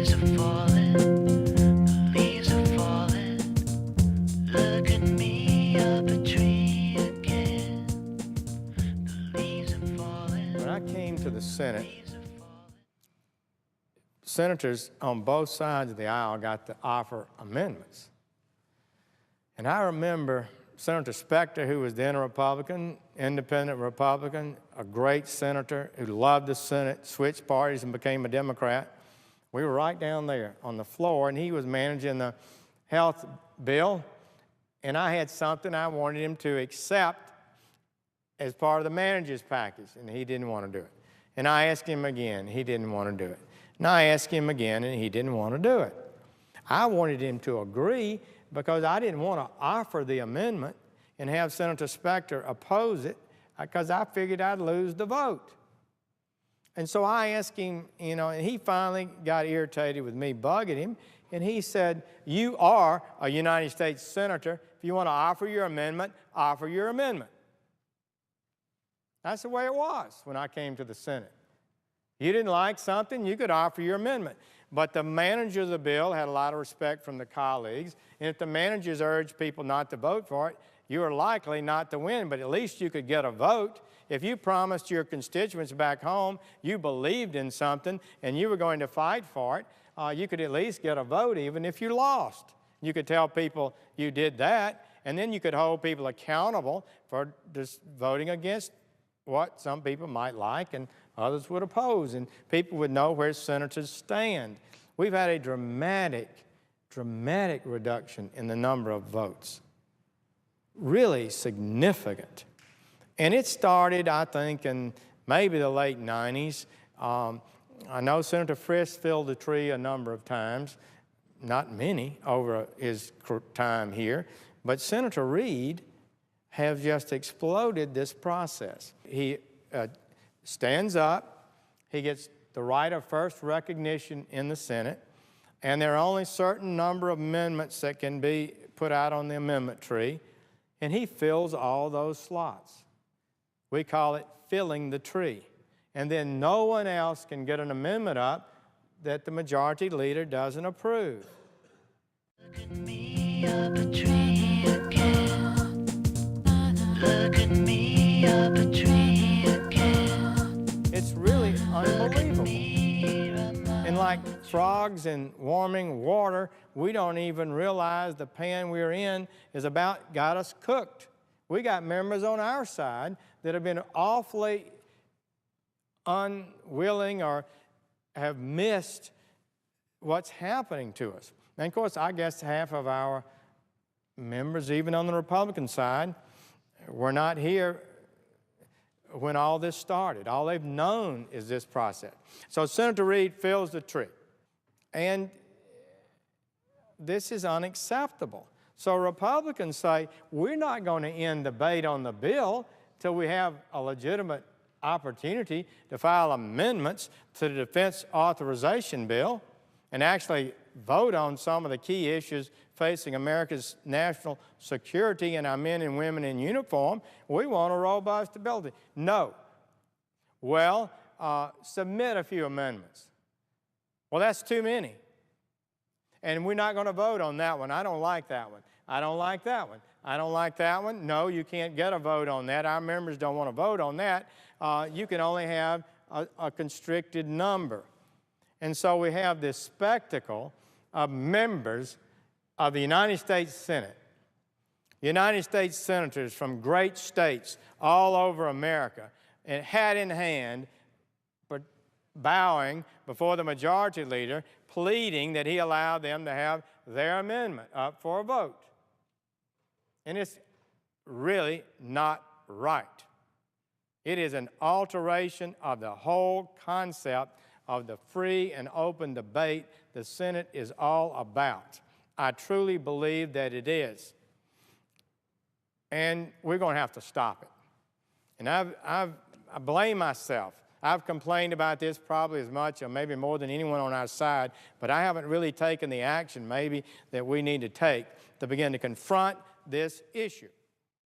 leaves are falling, the leaves are falling. Look at me up a tree again. The leaves are falling. When I came to the Senate, senators on both sides of the aisle got to offer amendments. And I remember Senator Specter, who was then a Republican, independent Republican, a great senator who loved the Senate, switched parties and became a Democrat. We were right down there on the floor, and he was managing the health bill, and I had something I wanted him to accept as part of the manager's package, and he didn't want to do it. And I asked him again, he didn't want to do it. And I asked him again, and he didn't want to do it. I wanted him to agree because I didn't want to offer the amendment and have Senator Specter oppose it because I figured I'd lose the vote. And so I asked him, and he finally got irritated with me bugging him, and he said, "You are a United States Senator. If you want to offer your amendment, offer your amendment." That's the way it was when I came to the Senate. You didn't like something, you could offer your amendment. But the manager of the bill had a lot of respect from the colleagues, and if the managers urged people not to vote for it, you were likely not to win, but at least you could get a vote. If you promised your constituents back home you believed in something and you were going to fight for it, you could at least get a vote even if you lost. You could tell people you did that, and then you could hold people accountable for just voting against what some people might like and others would oppose, and people would know where senators stand. We've had a dramatic reduction in the number of votes. Really significant. And it started, I think, in maybe the late 90s. I know Senator Frist filled the tree a number of times, not many over his time here, but Senator Reid has just exploded this process. He stands up, he gets the right of first recognition in the Senate, and there are only a certain number of amendments that can be put out on the amendment tree, and he fills all those slots. We call it filling the tree. And then no one else can get an amendment up that the majority leader doesn't approve. Look at me up a tree again. Look at me up a tree again. It's really unbelievable. And like frogs in warming water, we don't even realize the pan we're in is about got us cooked. We got members on our side that have been awfully unwilling or have missed what's happening to us. And of course, I guess half of our members, even on the Republican side, were not here when all this started. All they've known is this process. So Senator Reid fills the tree. And this is unacceptable. So Republicans say, we're not going to end debate on the bill till we have a legitimate opportunity to file amendments to the defense authorization bill and actually vote on some of the key issues facing America's national security and our men and women in uniform. We want a robust ability. No. Well, submit a few amendments. Well, that's too many. And we're not going to vote on that one. I don't like that one. I don't like that one. I don't like that one. No, you can't get a vote on that. Our members don't want to vote on that. You can only have a constricted number. And so we have this spectacle of members of the United States Senate, United States senators from great states all over America, and hat in hand, but bowing before the majority leader, pleading that he allow them to have their amendment up for a vote. And it's really not right. It is an alteration of the whole concept of the free and open debate the Senate is all about. I truly believe that it is. And we're going to have to stop it. And I blame myself. I've complained about this probably as much or maybe more than anyone on our side, but I haven't really taken the action maybe that we need to take to begin to confront this issue.